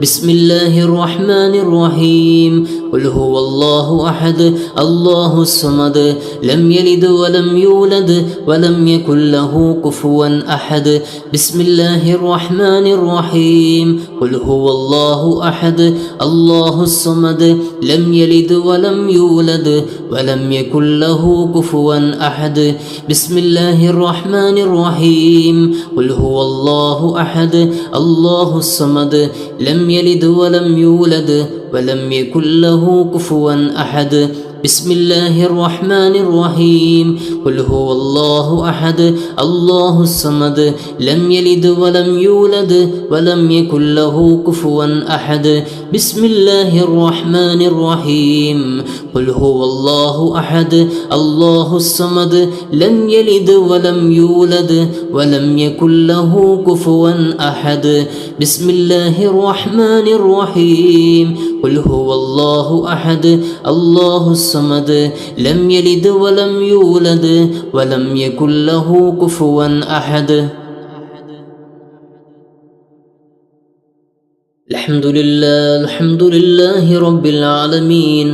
بسم الله الرحمن الرحيم قل هو الله أحد الله الصمد لم يلد ولم يولد ولم يكن له كفوا أحد بسم الله الرحمن الرحيم قل هو الله أحد الله الصمد لم يلد ولم يولد ولم يكن له كفوا أحد بسم الله الرحمن الرحيم قل هو الله أحد الله الصمد لم يلد ولم يولد ولم يكن له كفوا أحد بسم الله الرحمن الرحيم قل هو الله أحد الله الصمد لم يلد ولم يولد ولم يكن له كفوا أحد بسم الله الرحمن الرحيم قل هو الله أحد الله الصمد لم يلد ولم يولد ولم يكن له كفوا أحد بسم الله الرحمن الرحيم قل هو الله أحد الله الصمد لم يلد ولم يولد ولم يكن له كفوا أحد الحمد لله رب العالمين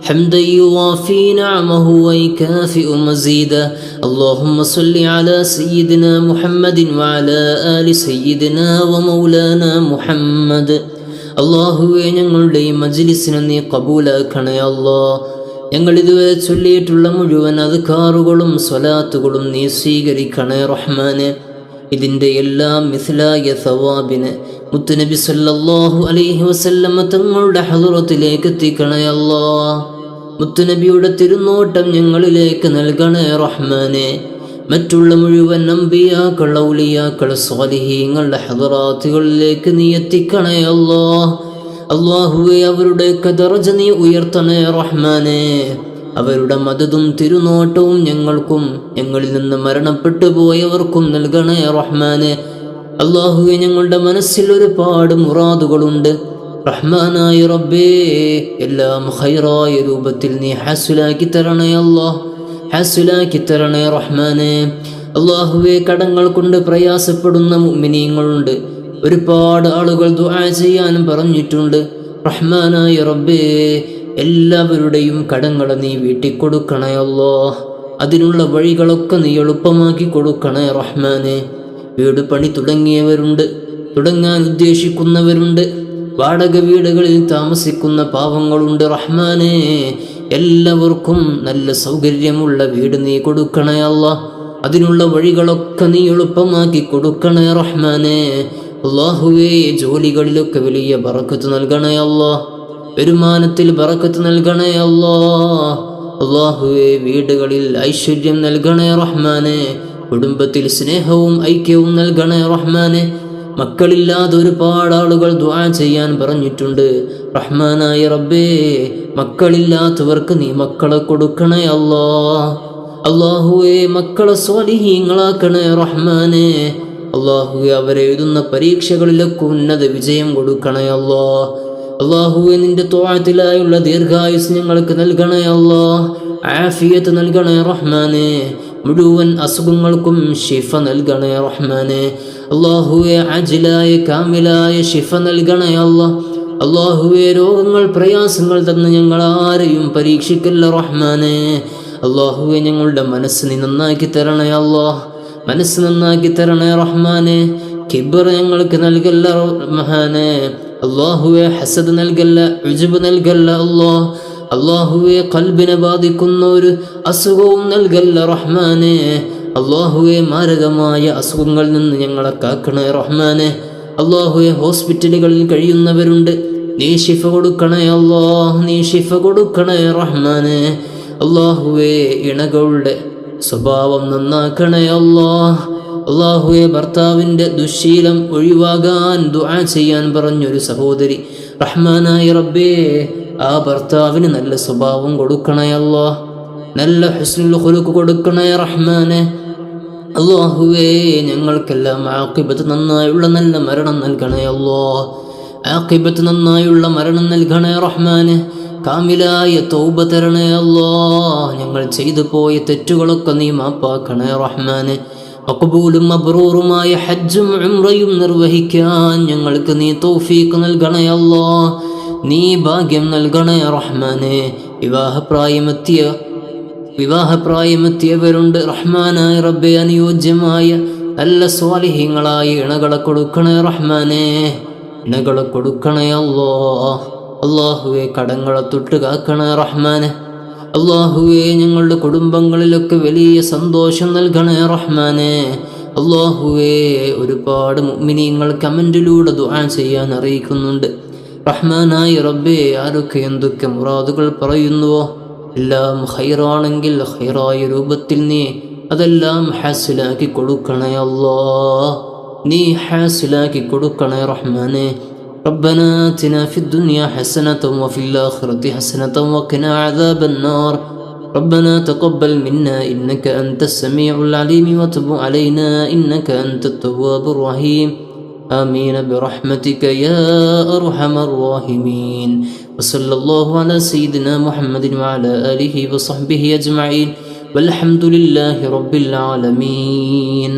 حمدا يوافي نعمه ويكافئ مزيدا اللهم صل على سيدنا محمد وعلى آل سيدنا ومولانا محمد അള്ളാഹുവേ, ഞങ്ങളുടെ ഈ മജ്ലിസിനെ നീ കബൂലാക്കണേ അല്ലാഹ്. ഞങ്ങൾ ഇതുവരെ ചൊല്ലിയിട്ടുള്ള മുഴുവൻ അദ്കാറുകളും സ്വലാത്തുകളും നീ സ്വീകരിക്കണേ റഹ്മാനെ. ഇതിൻ്റെ എല്ലാം മിസ്ലായ സവാബിന് മുത്തുനബി സല്ലല്ലാഹു അലൈഹി വസല്ലമ തങ്ങളുടെ ഹളറത്തിലേക്ക് എത്തിക്കണേ അല്ലാഹ്. മുത്തുനബിയുടെ തിരുനോട്ടം ഞങ്ങളിലേക്ക് നൽകണേ റഹ്മാനെ. മറ്റുള്ള മുഴുവൻ അമ്പിയാക്കൾ, ഔലിയാക്കൾ, സ്വാലിഹീങ്ങളുടെ ഹളറാത്തുകളിലേക്ക് നീ എത്തിക്കണേ അല്ലാഹ്. അല്ലാഹുവേ, അവരുടെ ദറജ നീ ഉയർത്തണേ റഹ്മാനെ. അവരുടെ മദതും തിരുനോട്ടവും ഞങ്ങൾക്കും ഞങ്ങളിൽ നിന്ന് മരണപ്പെട്ടു പോയവർക്കും നൽകണേ റഹ്മാനെ. അല്ലാഹുവേ, ഞങ്ങളുടെ മനസ്സിൽ ഒരുപാട് മുറാദുകളുണ്ട്. റഹ്മാനായ റബ്ബേ, എല്ലാം ഖൈറായ രൂപത്തിൽ നീ ഹാസിലാക്കി തരണേ അല്ലാഹ്, ഹാസിലാക്കി തരണേ റഹ്മാനെ. അല്ലാഹുവേ, കടങ്ങൾ കൊണ്ട് പ്രയാസപ്പെടുന്ന മുഅ്മിനീങ്ങളുണ്ട്. ഒരുപാട് ആളുകൾ ദുആ ചെയ്യാനും പറഞ്ഞിട്ടുണ്ട്. റഹ്മാനായ റബ്ബേ, എല്ലാവരുടെയും കടങ്ങൾ നീ വീട്ടിക്കൊടുക്കണേ അല്ലാഹ്. അതിനുള്ള വഴികളൊക്കെ നീ എളുപ്പമാക്കി കൊടുക്കണേ റഹ്മാനെ. വീട് പണി തുടങ്ങിയവരുണ്ട്, തുടങ്ങാൻ ഉദ്ദേശിക്കുന്നവരുണ്ട്, വാടക വീടുകളിൽ താമസിക്കുന്ന പാവങ്ങളുണ്ട്. റഹ്മാനെ, എല്ലാവർക്കും നല്ല സൗകര്യമുള്ള വീട് നീ കൊടുക്കണേ അല്ലാഹ്. അതിനുള്ള വഴികളൊക്കെ നീ എളുപ്പമാക്കി കൊടുക്കണേ റഹ്മാനെ. അല്ലാഹുവേ, ജോലികളിലൊക്കെ വലിയ ബറക്കത്ത് നൽകണേ അല്ലാഹ്, വരുമാനത്തിൽ ബറക്കത്ത് നൽകണേ അല്ലാഹ്. അല്ലാഹുവേ, വീടുകളിൽ ഐശ്വര്യം നൽകണേ റഹ്മാനെ. കുടുംബത്തിൽ സ്നേഹവും ഐക്യവും നൽകണേ റഹ്മാനെ. മക്കളില്ലാതെ ഒരുപാട് ആളുകൾ ദുആ ചെയ്യാൻ പറഞ്ഞിട്ടുണ്ട്. റഹ്മാനായ റബ്ബേ, മക്കളില്ലാത്തവർക്ക് നീ മക്കളെ കൊടുക്കണേ അല്ലാഹ്. അല്ലാഹുവേ, മക്കളെ സ്വാലിഹീങ്ങളാക്കണേ റഹ്മാനെ. അല്ലാഹുവേ, അവരെഴുതുന്ന പരീക്ഷകളിലൊക്കെ ഉന്നത വിജയം കൊടുക്കണേ അല്ലാഹ്. അല്ലാഹുവേ, നിന്റെ ത്വാഅത്തിലായുള്ള ദീർഘായുസ് ഞങ്ങൾക്ക് നൽകണേ അല്ലാഹ്. ആഫിയത്ത് നൽകണേ റഹ്മാനെ. മുഴുവൻ അസുഖങ്ങൾക്കും ശിഫ നൽകണേ റഹ്മാനെ. അല്ലാഹുവേ, അജ്ലായ കാമിലായ ശിഫ നൽകണേ അല്ലാഹ്. അല്ലാഹുവേ, രോഗങ്ങൾ പ്രയാസങ്ങൾ തന്ന് ഞങ്ങൾ ആരെയും പരീക്ഷിക്കല്ല റഹ്മാനെ. അല്ലാഹുവേ, ഞങ്ങളുടെ മനസ്സ് നീ നന്നാക്കി തരണേ അല്ലാഹ്, മനസ്സ് നന്നാക്കി തരണേ റഹ്മാനെ. കിബ്ർ ഞങ്ങൾക്ക് നൽകല്ല റഹ്മാനെ. അല്ലാഹുവേ, ഹസദ് നൽകല്ല, ഉജ്ബ് നൽകല്ല അല്ലാഹ്. അല്ലാഹുവേ, ഖൽബിനെ ബാധിക്കുന്ന ഒരു അസുഖവും നൽകല്ല റഹ്മാനെ. അല്ലാഹുവേ, മാരകമായ അസുഖങ്ങളിൽ നിന്ന് ഞങ്ങളെ കാക്കണേ റഹ്മാനെ. അല്ലാഹുവേ, ഹോസ്പിറ്റലുകളിൽ കഴിയുന്നവരുണ്ട്, നീ ശിഫ കൊടുക്കണേ അല്ലാഹ്, നീ ശിഫ കൊടുക്കണേ റഹ്മാനെ. അല്ലാഹുവേ, ഇണകളുടെ സ്വഭാവം നന്നാക്കണേ അല്ലാഹ്. അല്ലാഹുവേ, ഭർത്താവിൻ്റെ ദുശ്ശീലം ഒഴിവാകാൻ ദുആ ചെയ്യാൻ പറഞ്ഞൊരു സഹോദരി, റഹ്മാനായ റബ്ബേ, ആ ഭർത്താവിന് നല്ല സ്വഭാവം കൊടുക്കണേ അല്ലാഹ്, നല്ല ഹുസ്നുൽ ഖുലുഖ് കൊടുക്കണേ റഹ്മാനെ. അല്ലാഹുവേ, ഞങ്ങൾക്കെല്ലാം ആഖിബത്ത് നന്നായുള്ള നല്ല മരണം നൽകണേ അല്ലാഹ്, ആഖിബത്ത് നന്നായുള്ള മരണം നൽകണേ റഹ്മാനെ. കാമിലായ തൗബ തരണേ അല്ലാഹ്. ഞങ്ങൾ ചെയ്തു പോയ തെറ്റുകളൊക്കെ നീ മാപ്പാക്കണേ റഹ്മാനെ. മഖ്ബൂലും മബ്റൂറുമായ ഹജ്ജും ഉംറയും നിർവഹിക്കാൻ ഞങ്ങൾക്ക് നീ തൗഫീഖ് നൽകണേ അല്ലാഹ്. നീ ഭാഗ്യം നൽകണേ റഹ്മാനെ. വിവാഹപ്രായമെത്തിയവരുണ്ട് റഹ്മാനായ റബ്ബേ. അനുയോജ്യമായ നല്ല സ്വാലിഹീങ്ങളായ ഇണകളെ കൊടുക്കണേ റഹ്മാനെ. ഇണകളെ കൊടുക്കണേ അല്ലാഹ്. അല്ലാഹുവേ കടങ്ങളെ തൊട്ട് കാക്കണേ റഹ്മാനെ. അല്ലാഹുവേ ഞങ്ങളുടെ കുടുംബങ്ങളിലൊക്കെ വലിയ സന്തോഷം നൽകണേ റഹ്മാനെ. അല്ലാഹുവേ ഒരുപാട് മുഅ്മിനീങ്ങൾ കമന്റിലൂടെ ദുആ ചെയ്യാൻ അറിയിക്കുന്നുണ്ട്. റഹ്മാനായ റബ്ബേ ആരൊക്കെ എന്തൊക്കെ മുറാദുകൾ പറയുന്നുവോ എല്ലാം ഖൈറാണെങ്കിൽ ഖൈറായ രൂപത്തിൽ നീ അതെല്ലാം ഹാസിലാക്കി കൊടുക്കണേ അല്ലാഹ്. നീ ഹാസിലാക്കി കൊടുക്കണേ റഹ്മാനെ. ربنا آتنا في الدنيا حسنة وفي الآخرة حسنة وقنا عذاب النار. ربنا تقبل منا إنك أنت السميع العليم وتب علينا إنك أنت التواب الرحيم. آمين برحمتك يا أرحم الراحمين. وصلى الله على سيدنا محمد وعلى آله وصحبه أجمعين والحمد لله رب العالمين.